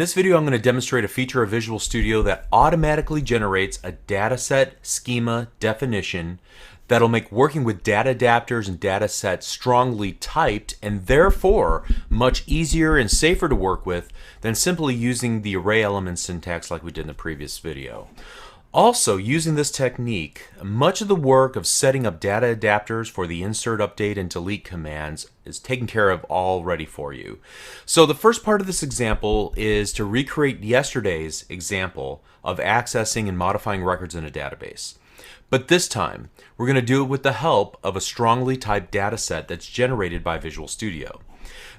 this video, I'm going to demonstrate a feature of Visual Studio that automatically generates a dataset schema definition that'll make working with data adapters and datasets strongly typed and therefore much easier and safer to work with than simply using the array element syntax like we did in the previous video. Also, using this technique, much of the work of setting up data adapters for the insert, update, and delete commands is taken care of already for you. So the first part of this example is to recreate yesterday's example of accessing and modifying records in a database. But this time, we're going to do it with the help of a strongly typed data set that's generated by Visual Studio.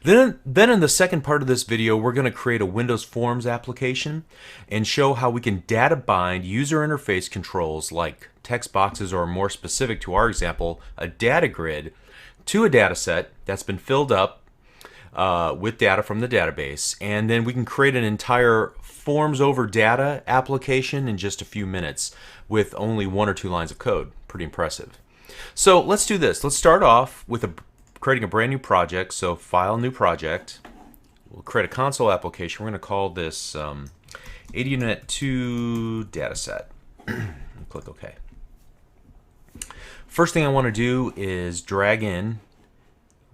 Then in the second part of this video, we're going to create a Windows Forms application and show how we can data bind user interface controls like text boxes, or more specific to our example, a data grid, to a data set that's been filled up with data from the database. And then we can create an entire forms over data application in just a few minutes with only 1 or 2 lines of code. Pretty impressive. So let's do this. Let's start off with creating a brand new project. So File, New Project. We'll create a console application. We're going to call this ADioNet2 Dataset. Click OK. First thing I want to do is drag in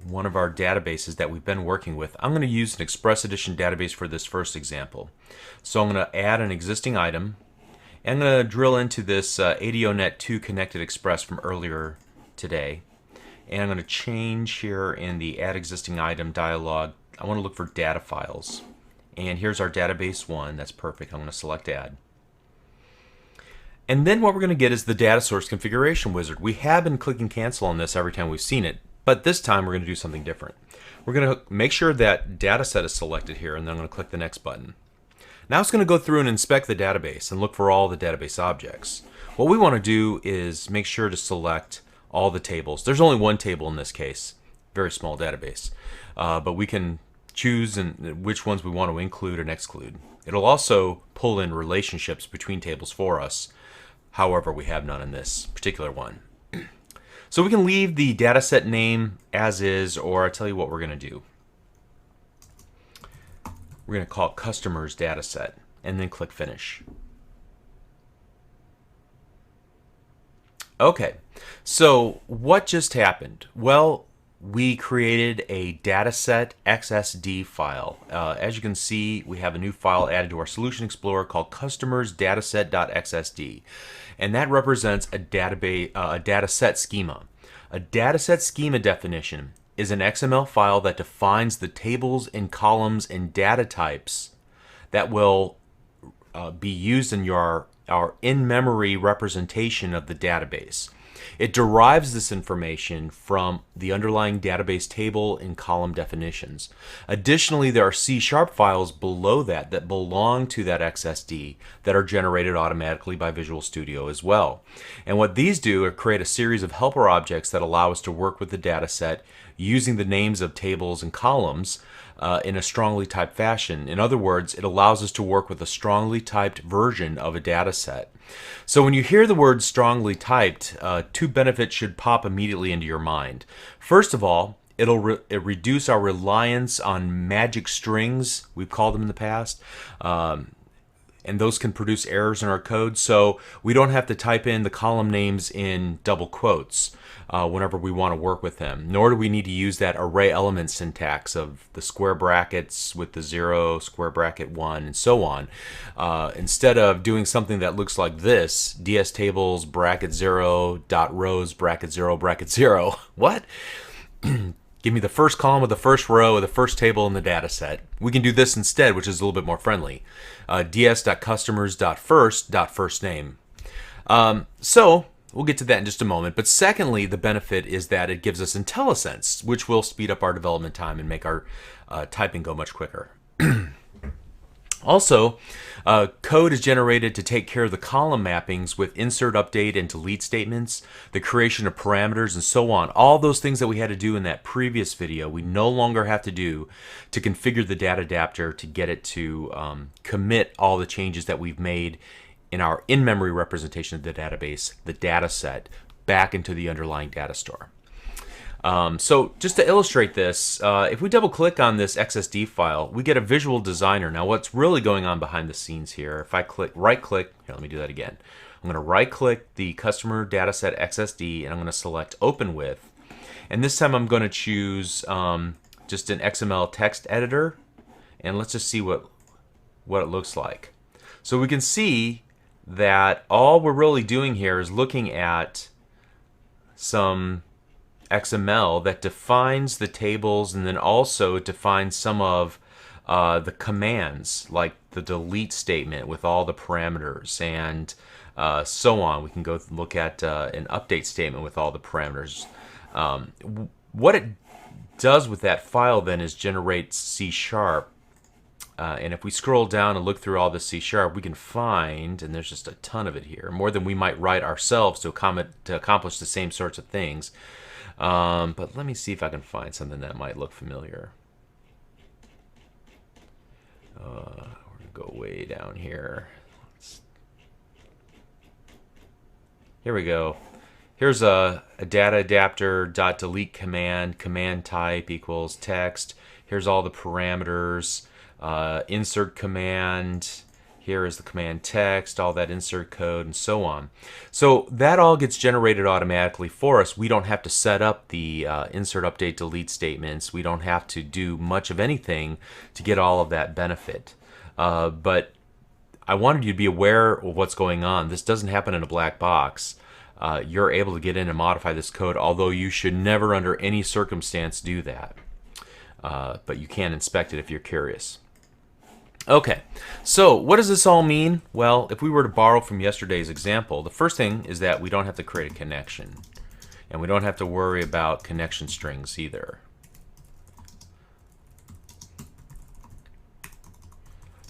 one of our databases that we've been working with. I'm going to use an Express Edition database for this first example. So I'm going to add an existing item. And I'm going to drill into this ADioNet2 Connected Express from earlier today. And I'm going to change here in the Add Existing Item dialog. I want to look for data files. And here's our database 1. That's perfect. I'm going to select Add. And then what we're going to get is the data source configuration wizard. We have been clicking cancel on this every time we've seen it, but this time we're going to do something different. We're going to make sure that dataset is selected here, and then I'm going to click the next button. Now it's going to go through and inspect the database and look for all the database objects. What we want to do is make sure to select all the tables. There's only one table in this case, very small database, but we can choose which ones we want to include and exclude. It'll also pull in relationships between tables for us. However, we have none in this particular one. So we can leave the dataset name as is, or I'll tell you what we're going to do. We're going to call it Customers Dataset and then click Finish. Okay, so what just happened? Well, we created a dataset XSD file. As you can see, we have a new file added to our Solution Explorer called customersdataset.xsd, and that represents a dataset schema. A dataset schema definition is an XML file that defines the tables and columns and data types that will be used in our in-memory representation of the database. It derives this information from the underlying database table and column definitions. Additionally, there are C# files below that belong to that XSD that are generated automatically by Visual Studio as well. And what these do are create a series of helper objects that allow us to work with the dataset using the names of tables and columns in a strongly typed fashion. In other words, it allows us to work with a strongly typed version of a data set. So when you hear the word strongly typed, 2 benefits should pop immediately into your mind. First of all, it'll reduce our reliance on magic strings, we've called them in the past, and those can produce errors in our code, so we don't have to type in the column names in double quotes whenever we want to work with them, nor do we need to use that array element syntax of the square brackets with the 0, square bracket 1, and so on. Instead of doing something that looks like this, dstables bracket 0 dot rows bracket 0 bracket 0. What? Give me the first column of the first row of the first table in the data set. We can do this instead, which is a little bit more friendly. ds.customers.first.firstname. So we'll get to that in just a moment. But secondly, the benefit is that it gives us IntelliSense, which will speed up our development time and make our typing go much quicker. Also, code is generated to take care of the column mappings with insert, update, and delete statements, the creation of parameters, and so on. All those things that we had to do in that previous video, we no longer have to do to configure the data adapter to get it to commit all the changes that we've made in our in-memory representation of the database, the data set, back into the underlying data store. So just to illustrate this, if we double click on this XSD file, we get a visual designer. Now what's really going on behind the scenes here, if I right click, here let me do that again. I'm going to right click the customer dataset XSD and I'm going to select open with. And this time I'm going to choose just an XML text editor, and let's just see what it looks like. So we can see that all we're really doing here is looking at some XML that defines the tables, and then also defines some of the commands, like the delete statement with all the parameters, and so on. We can go look at an update statement with all the parameters. What it does with that file then is generate C#. And if we scroll down and look through all the C#, we can find, and there's just a ton of it here, more than we might write ourselves to accomplish the same sorts of things. But let me see if I can find something that might look familiar. We're going to go way down here. Here we go. Here's a data adapter .delete command type equals text. Here's all the parameters. Insert command, here is the command text, all that insert code, and so on. So that all gets generated automatically for us. We don't have to set up the insert, update, delete statements. We don't have to do much of anything to get all of that benefit. But I wanted you to be aware of what's going on. This doesn't happen in a black box. You're able to get in and modify this code, although you should never under any circumstance do that. But you can inspect it if you're curious. Okay, so what does this all mean? Well, if we were to borrow from yesterday's example, the first thing is that we don't have to create a connection. And we don't have to worry about connection strings either.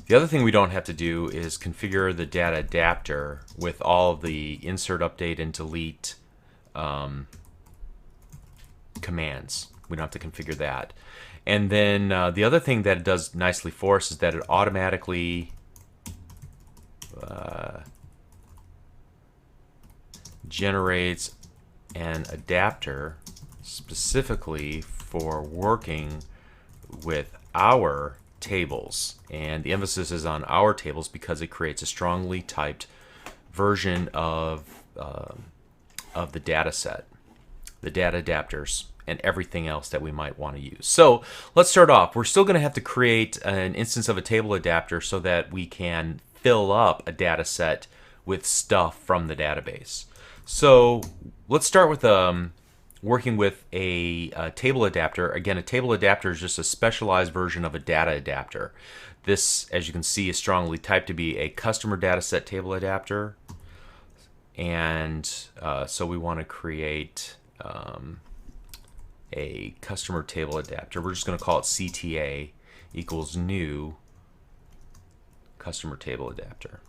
The other thing we don't have to do is configure the data adapter with all of the insert, update, and delete commands. We don't have to configure that. And then the other thing that it does nicely for us is that it automatically generates an adapter specifically for working with our tables. And the emphasis is on our tables because it creates a strongly typed version of the data set, the data adapters, and everything else that we might want to use. So let's start off. We're still going to have to create an instance of a table adapter so that we can fill up a data set with stuff from the database. So let's start with working with a table adapter. Again, a table adapter is just a specialized version of a data adapter. This, as you can see, is strongly typed to be a customer dataset table adapter. And so we want to create a customer table adapter. We're just going to call it CTA equals new customer table adapter.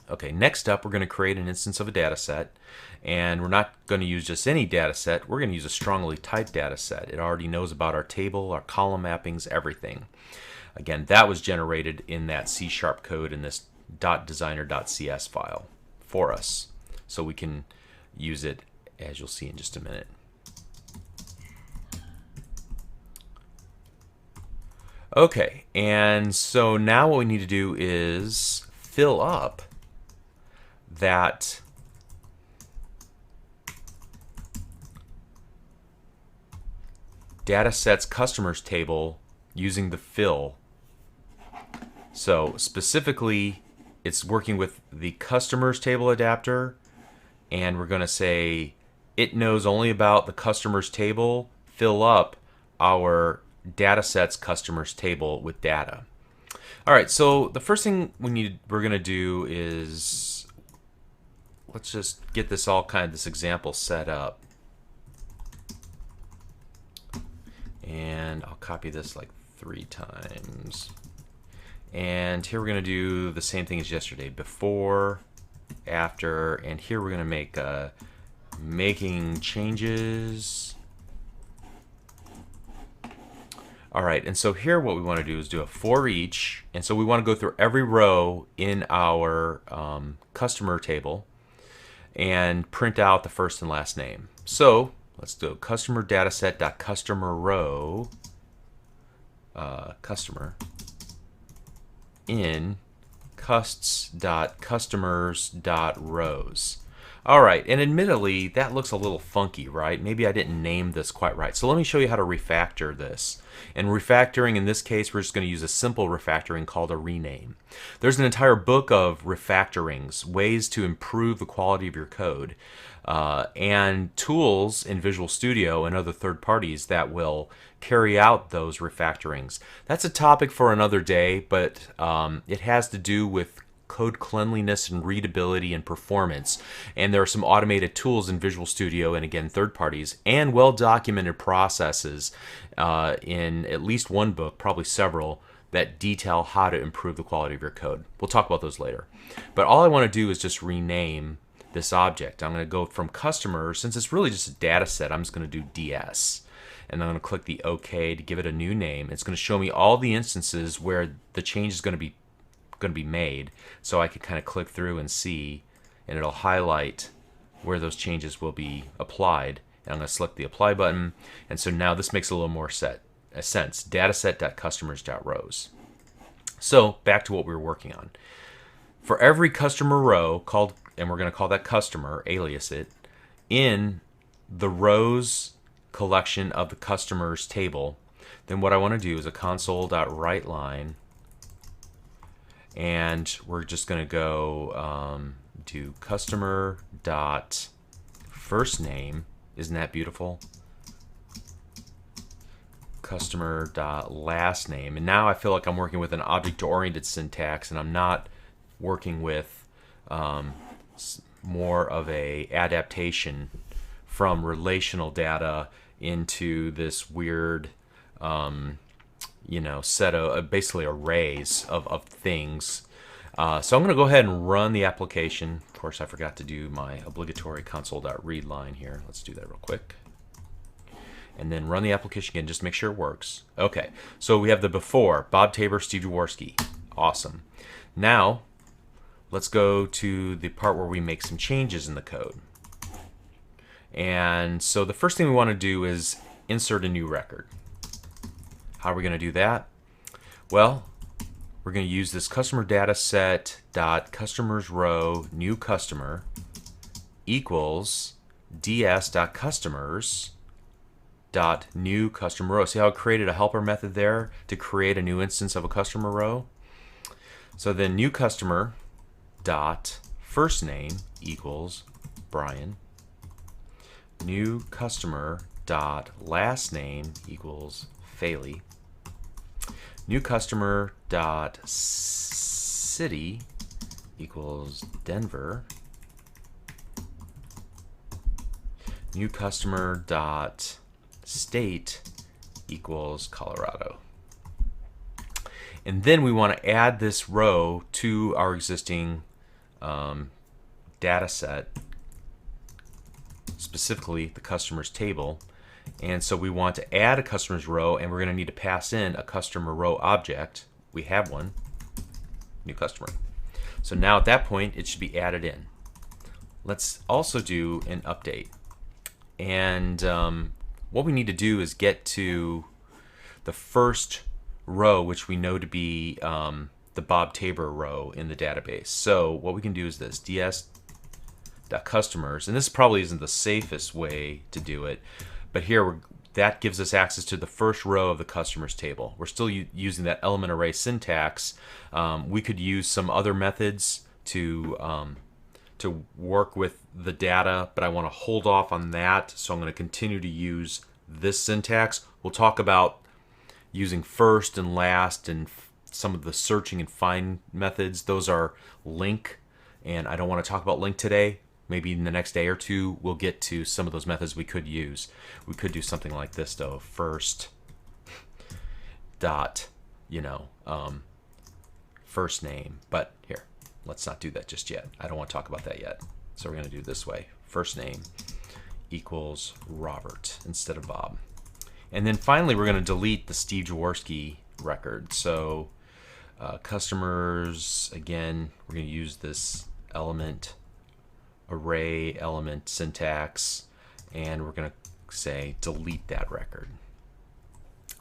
Okay, next up we're going to create an instance of a data set, and we're not going to use just any data set. We're going to use a strongly typed data set. It already knows about our table, our column mappings, everything. Again, that was generated in that C# code in this .designer.cs file for us, so we can use it, as you'll see in just a minute. Okay, and so now what we need to do is fill up that datasets customers table using the fill. So specifically, it's working with the customers table adapter, and we're going to say it knows only about the customers table, fill up our datasets customers table with data. All right, so the first thing we're going to do is let's just get this this example set up. And I'll copy this like 3 times. And here we're going to do the same thing as yesterday, before, after, and here we're going to make making changes. All right, and so here what we want to do is do a for each, and so we want to go through every row in our customer table and print out the first and last name. So let's do customer dataset dot customer row customer in custs.customers.rows. All right, and admittedly, that looks a little funky, right? Maybe I didn't name this quite right. So let me show you how to refactor this. And refactoring, in this case, we're just going to use a simple refactoring called a rename. There's an entire book of refactorings, ways to improve the quality of your code, and tools in Visual Studio and other third parties that will carry out those refactorings. That's a topic for another day, but it has to do with code cleanliness and readability and performance. And there are some automated tools in Visual Studio and again third parties and well-documented processes in at least one book, probably several, that detail how to improve the quality of your code. We'll talk about those later. But all I want to do is just rename this object. I'm going to go from customer, since it's really just a data set, I'm just going to do DS. And I'm going to click the OK to give it a new name. It's going to show me all the instances where the change is going to be made, so I can kind of click through and see, and it'll highlight where those changes will be applied. And I'm going to select the apply button, and so now this makes a little more sense. Dataset.customers.rows. So back to what we were working on. For every customer row called, and we're going to call that customer, alias it, in the rows collection of the customers table, then what I want to do is a console.writeLine, and we're just going to go do customer dot first name. Isn't that beautiful? Customer dot last name. And now I feel like I'm working with an object-oriented syntax, and I'm not working with more of a adaptation from relational data into this weird set of basically arrays of things. So I'm going to go ahead and run the application. Of course, I forgot to do my obligatory console.readLine here. Let's do that real quick. And then run the application again, just to make sure it works. Okay, so we have the before, Bob Tabor, Steve Jaworski. Awesome. Now, let's go to the part where we make some changes in the code. And so the first thing we want to do is insert a new record. How are we going to do that? Well, we're going to use this customer data set dot customers row new customer equals ds dot customers dot new customer row. See how it created a helper method there to create a new instance of a customer row? So then new customer dot first name equals Brian. New customer dot last name equals Faley. New customer dot city equals Denver. New customer dot state equals Colorado. And then we want to add this row to our existing data set, specifically the customers table. And so we want to add a customers row, and we're going to need to pass in a customer row object. We have one, new customer. So now at that point, it should be added in. Let's also do an update. And what we need to do is get to the first row, which we know to be the Bob Tabor row in the database. So what we can do is this, ds.customers, and this probably isn't the safest way to do it, but here that gives us access to the first row of the customers table. We're still using that element array syntax. We could use some other methods to work with the data, but I want to hold off on that, so I'm going to continue to use this syntax. We'll talk about using first and last and some of the searching and find methods. Those are link, and I don't want to talk about link today. Maybe in the next day or two, we'll get to some of those methods we could use. We could do something like this, though. First dot, first name. But here, let's not do that just yet. I don't want to talk about that yet. So we're going to do it this way. First name equals Robert instead of Bob. And then finally, we're going to delete the Steve Jaworski record. So customers, again, we're going to use this element array element syntax, and we're going to say delete that record.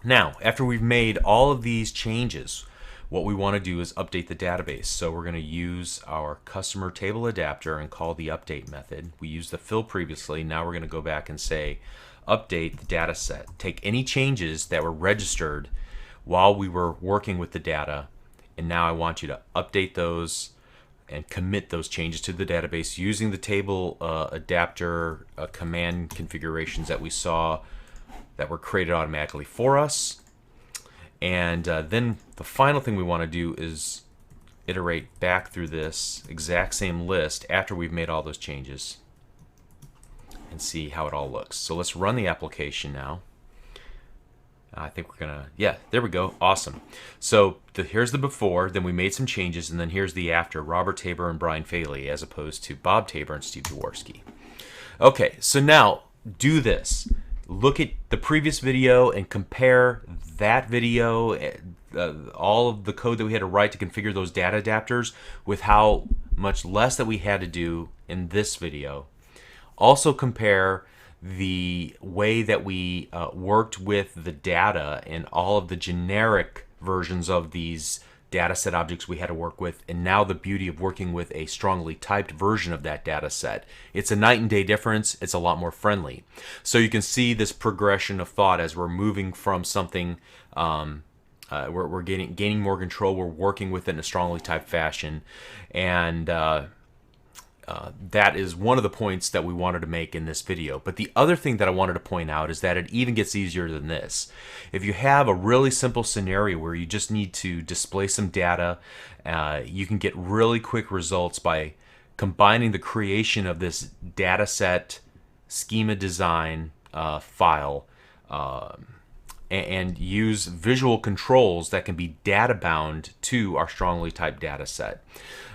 Now, after we've made all of these changes, what we want to do is update the database. So we're going to use our customer table adapter and call the update method. We used the fill previously. Now we're going to go back and say update the data set. Take any changes that were registered while we were working with the data, and now I want you to update those and commit those changes to the database using the table adapter command configurations that we saw that were created automatically for us. And then the final thing we want to do is iterate back through this exact same list after we've made all those changes and see how it all looks. So let's run the application now. I think we're gonna, yeah, there we go, awesome. So here's the before, then we made some changes, and then here's the after, Robert Tabor and Brian Faley, as opposed to Bob Tabor and Steve Jaworski. Okay, so now do this. Look at the previous video and compare that video, all of the code that we had to write to configure those data adapters, with how much less that we had to do in this video. Also compare the way that we worked with the data and all of the generic versions of these data set objects we had to work with, and now the beauty of working with a strongly typed version of that data set. It's a night and day difference. It's a lot more friendly. So you can see this progression of thought as we're moving from something, we're gaining more control, we're working with it in a strongly typed fashion, and that is one of the points that we wanted to make in this video. But the other thing that I wanted to point out is that it even gets easier than this. If you have a really simple scenario where you just need to display some data, you can get really quick results by combining the creation of this dataset schema design file and use visual controls that can be data bound to our strongly typed data set.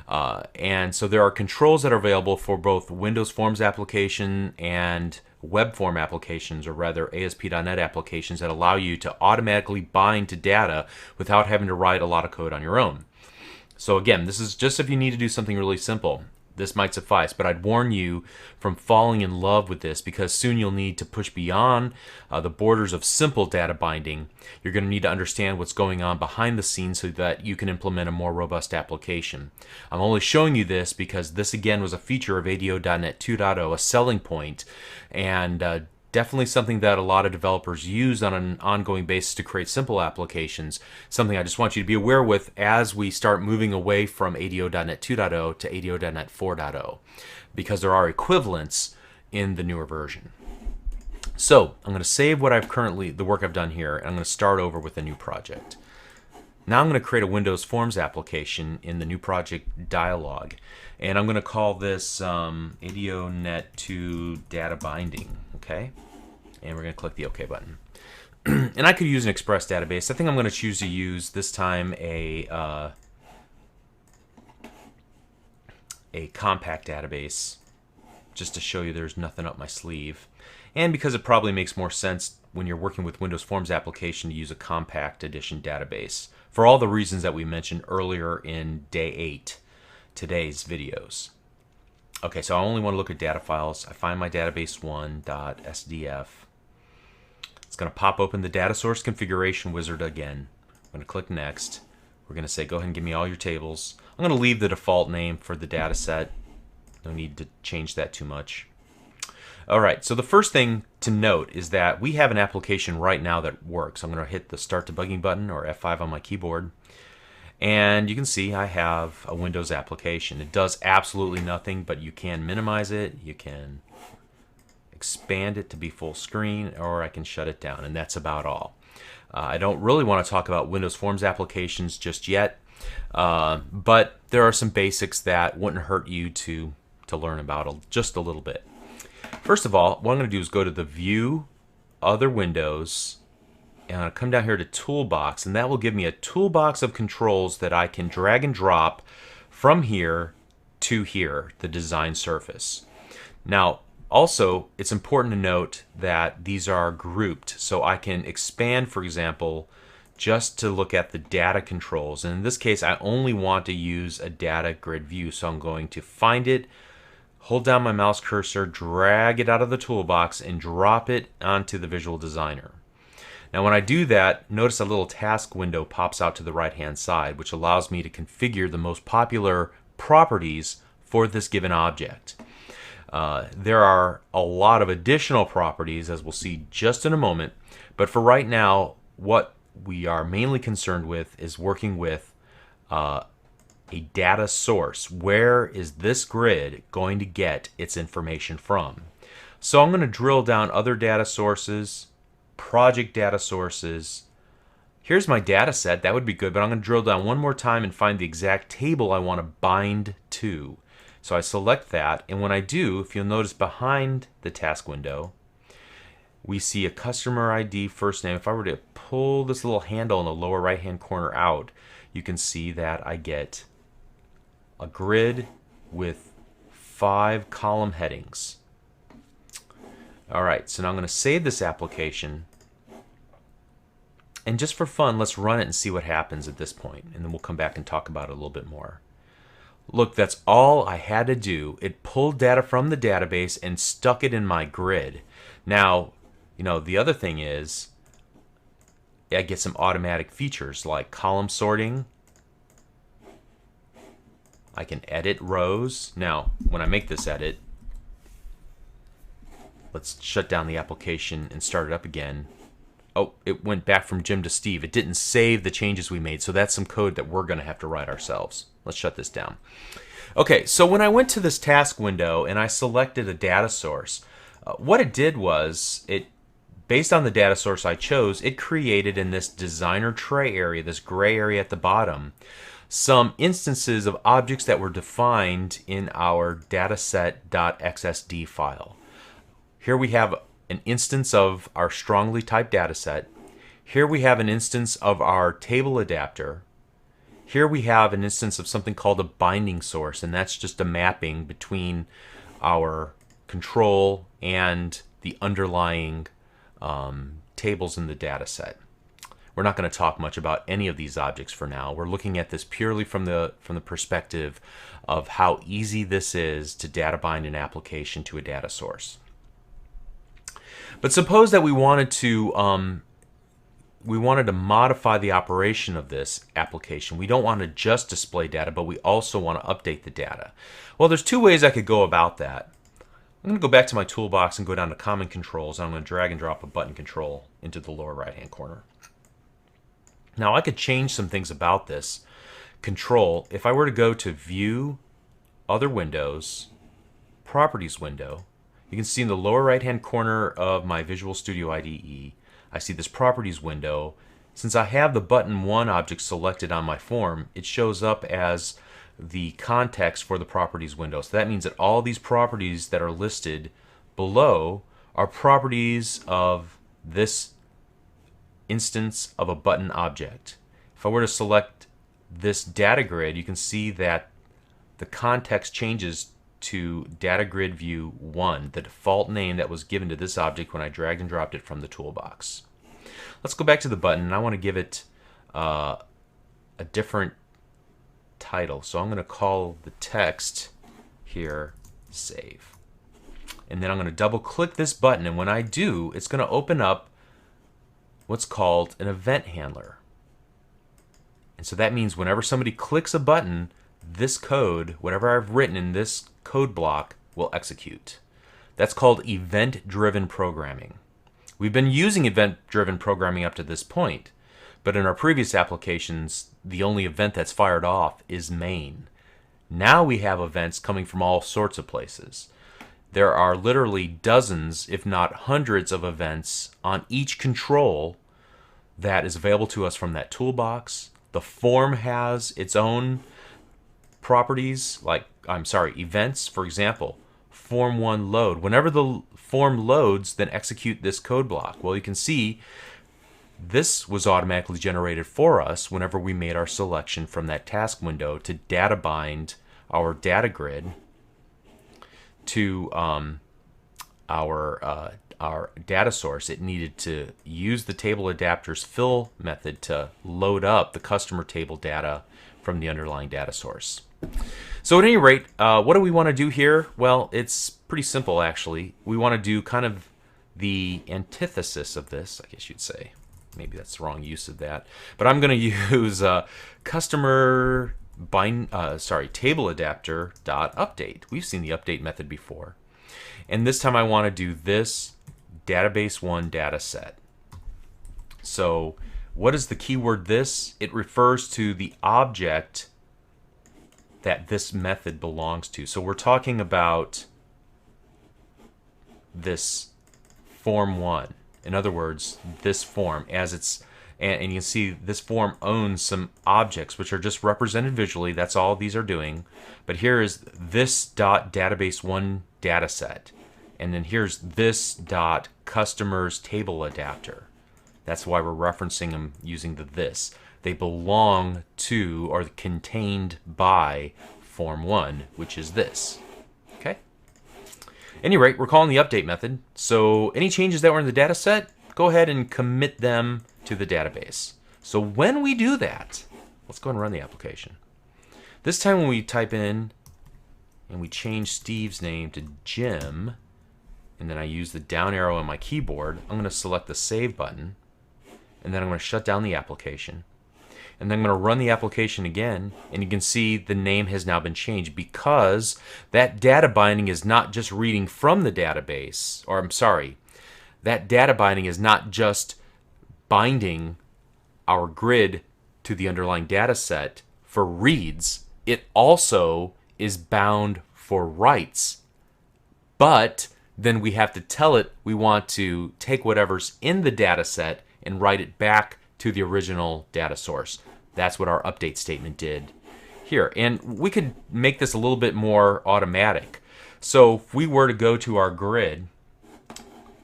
And so there are controls that are available for both Windows Forms application and web form applications, or rather ASP.NET applications, that allow you to automatically bind to data without having to write a lot of code on your own. So again, this is just if you need to do something really simple. This might suffice, but I'd warn you from falling in love with this, because soon you'll need to push beyond the borders of simple data binding. You're going to need to understand what's going on behind the scenes so that you can implement a more robust application. I'm only showing you this because this again was a feature of ADO.NET 2.0, a selling point, and definitely something that a lot of developers use on an ongoing basis to create simple applications. Something I just want you to be aware with as we start moving away from ADO.NET 2.0 to ADO.NET 4.0, because there are equivalents in the newer version. So I'm going to save what the work I've done here, and I'm going to start over with a new project. Now I'm going to create a Windows Forms application in the new project dialog, and I'm going to call this ADO.NET 2 DataBinding. Okay, and we're going to click the OK button. And I could use an Express database. I think I'm going to choose to use this time a compact database, just to show you there's nothing up my sleeve, and because it probably makes more sense when you're working with Windows Forms application to use a compact edition database for all the reasons that we mentioned earlier in day 8, today's videos. Okay, so I only want to look at data files. I find my database1.sdf. It's going to pop open the data source configuration wizard again. I'm going to click next. We're going to say go ahead and give me all your tables. I'm going to leave the default name for the data set. No need to change that too much. Alright, so the first thing to note is that we have an application right now that works. I'm going to hit the Start Debugging button, or F5 on my keyboard. And you can see I have a Windows application. It does absolutely nothing, but you can minimize it, you can expand it to be full screen, or I can shut it down, and that's about all. I don't really want to talk about Windows Forms applications just yet, but there are some basics that wouldn't hurt you to learn about just a little bit. First of all, what I'm going to do is go to the View, Other Windows, and I'm going to come down here to Toolbox, and that will give me a toolbox of controls that I can drag and drop from here to here, the design surface. Now, also, it's important to note that these are grouped, so I can expand, for example, just to look at the data controls. And in this case, I only want to use a data grid view, so I'm going to find it, hold down my mouse cursor, drag it out of the toolbox, and drop it onto the Visual Designer. Now when I do that, notice a little task window pops out to the right-hand side, which allows me to configure the most popular properties for this given object. There are a lot of additional properties, as we'll see just in a moment, but for right now, what we are mainly concerned with is working with a data source. Where is this grid going to get its information from? So I'm going to drill down other data sources, project data sources. Here's my data set. That would be good, but I'm going to drill down one more time and find the exact table I want to bind to. So I select that, and when I do, if you'll notice behind the task window, we see a customer ID first name. If I were to pull this little handle in the lower right hand corner out, you can see that I get a grid with 5 column headings. Alright, so now I'm going to save this application, and just for fun, let's run it and see what happens at this point, and then we'll come back and talk about it a little bit more. Look, that's all I had to do. It pulled data from the database and stuck it in my grid. Now, you know, the other thing is I get some automatic features like column sorting. I can edit rows. Now, when I make this edit, let's shut down the application and start it up again. Oh, it went back from Jim to Steve. It didn't save the changes we made, so that's some code that we're going to have to write ourselves. Let's shut this down. Okay, so when I went to this task window and I selected a data source, what it did was, based on the data source I chose, it created in this designer tray area, this gray area at the bottom, some instances of objects that were defined in our dataset.xsd file. Here we have an instance of our strongly typed dataset. Here we have an instance of our table adapter. Here we have an instance of something called a binding source, and that's just a mapping between our control and the underlying tables in the dataset. We're not going to talk much about any of these objects for now. We're looking at this purely from the perspective of how easy this is to data bind an application to a data source. But suppose that we wanted to modify the operation of this application. We don't want to just display data, but we also want to update the data. Well, there's 2 ways I could go about that. I'm going to go back to my toolbox and go down to Common Controls. I'm going to drag and drop a button control into the lower right-hand corner. Now, I could change some things about this control. If I were to go to View, Other Windows, Properties window, you can see in the lower right-hand corner of my Visual Studio IDE, I see this Properties window. Since I have the button 1 object selected on my form, it shows up as the context for the Properties window. So that means that all these properties that are listed below are properties of this instance of a button object. If I were to select this data grid, you can see that the context changes to Data Grid View 1, the default name that was given to this object when I dragged and dropped it from the toolbox. Let's go back to the button, and I want to give it a different title. So I'm going to call the text here Save. And then I'm going to double click this button, and when I do, it's going to open up what's called an event handler. And so that means whenever somebody clicks a button, this code, whatever I've written in this code block, will execute. That's called event-driven programming. We've been using event-driven programming up to this point, but in our previous applications, the only event that's fired off is main. Now we have events coming from all sorts of places. There are literally dozens, if not hundreds, of events on each control that is available to us from that toolbox. The form has its own properties, like, events. For example, form 1 load. Whenever the form loads, then execute this code block. Well, you can see this was automatically generated for us whenever we made our selection from that task window to data bind our data grid to our data source. It needed to use the table adapters fill method to load up the customer table data from the underlying data source. So at any rate, what do we want to do here? Well, it's pretty simple actually. We want to do kind of the antithesis of this, I guess you'd say. Maybe that's the wrong use of that. But I'm going to use table adapter dot update. We've seen the update method before. And this time I want to do this database1 dataset. So what is the keyword this? It refers to the object that this method belongs to. So we're talking about this form 1. In other words, this form, as it's, and you can see this form owns some objects which are just represented visually. That's all these are doing. But here is this dot database1 dataset. And then here's this dot customers table adapter. That's why we're referencing them using the this. They belong to or contained by form 1, which is this. Okay? Any rate, we're calling the update method. So any changes that were in the data set, go ahead and commit them to the database. So when we do that, let's go ahead and run the application. This time when we type in and we change Steve's name to Jim, and then I use the down arrow on my keyboard, I'm going to select the save button, and then I'm going to shut down the application. And then I'm going to run the application again, and you can see the name has now been changed because that data binding is not just reading from the database, or I'm sorry, that data binding is not just binding our grid to the underlying data set for reads, it also is bound for writes. But then we have to tell it we want to take whatever's in the data set and write it back to the original data source. That's what our update statement did here. And we could make this a little bit more automatic. So if we were to go to our grid,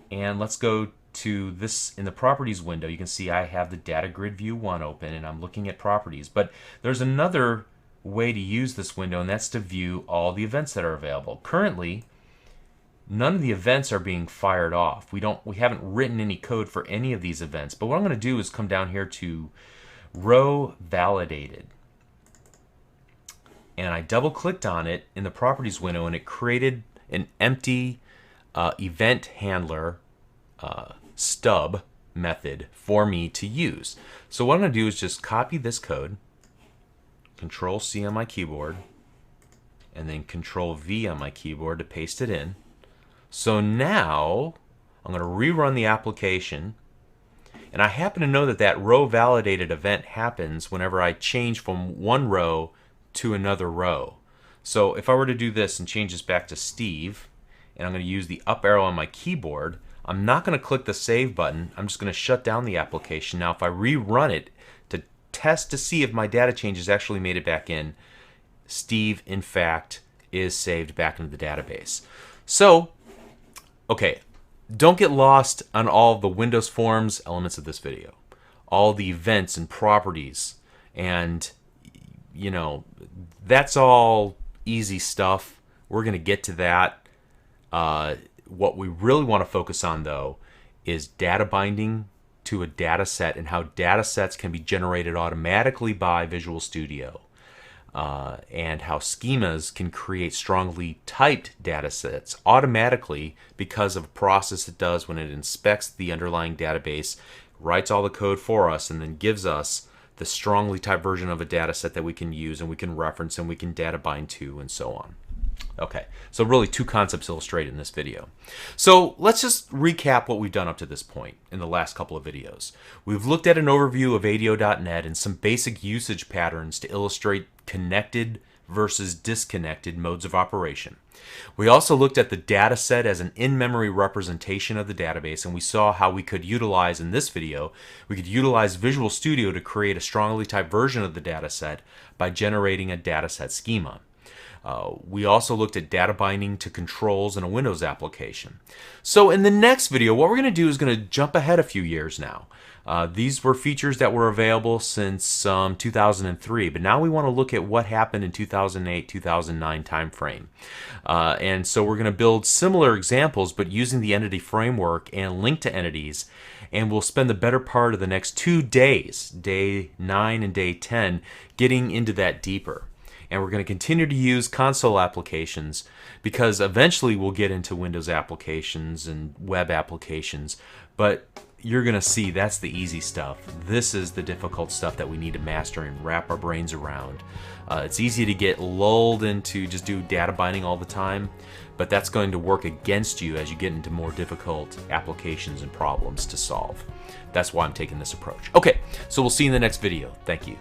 and let's go to this in the properties window, you can see I have the data grid view 1 open and I'm looking at properties. But there's another way to use this window, and that's to view all the events that are available. Currently, none of the events are being fired off. We haven't written any code for any of these events. But what I'm going to do is come down here to row validated, and I double clicked on it in the properties window, and it created an empty event handler stub method for me to use. So what I'm going to do is just copy this code, Control C on my keyboard, and then Control V on my keyboard to paste it in. So now I'm going to rerun the application. And I happen to know that that row validated event happens whenever I change from one row to another row. So if I were to do this and change this back to Steve, and I'm going to use the up arrow on my keyboard, I'm not going to click the save button. I'm just going to shut down the application. Now if I rerun it to test to see if my data changes actually made it back in, Steve in fact is saved back into the database. So, okay. Don't get lost on all the Windows Forms elements of this video. All the events and properties. And, you know, that's all easy stuff. We're going to get to that. What we really want to focus on, though, is data binding to a data set and how data sets can be generated automatically by Visual Studio. And how schemas can create strongly typed data sets automatically because of a process it does when it inspects the underlying database, writes all the code for us, and then gives us the strongly typed version of a data set that we can use and we can reference and we can data bind to and so on. Okay, so really two concepts illustrated in this video. So let's just recap what we've done up to this point in the last couple of videos. We've looked at an overview of ADO.NET and some basic usage patterns to illustrate connected versus disconnected modes of operation. We also looked at the data set as an in-memory representation of the database, and we saw how we could utilize, in this video, we could utilize Visual Studio to create a strongly typed version of the data set by generating a dataset schema. We also looked at data binding to controls in a Windows application. So in the next video, what we're going to do is going to jump ahead a few years now. These were features that were available since 2003, but now we want to look at what happened in 2008-2009 timeframe. And so we're going to build similar examples, but using the entity framework and link to entities, and we'll spend the better part of the next 2 days, day 9 and day 10, getting into that deeper. And we're going to continue to use console applications because eventually we'll get into Windows applications and web applications. But you're going to see that's the easy stuff. This is the difficult stuff that we need to master and wrap our brains around. It's easy to get lulled into just do data binding all the time, but that's going to work against you as you get into more difficult applications and problems to solve. That's why I'm taking this approach. Okay, so we'll see you in the next video. Thank you.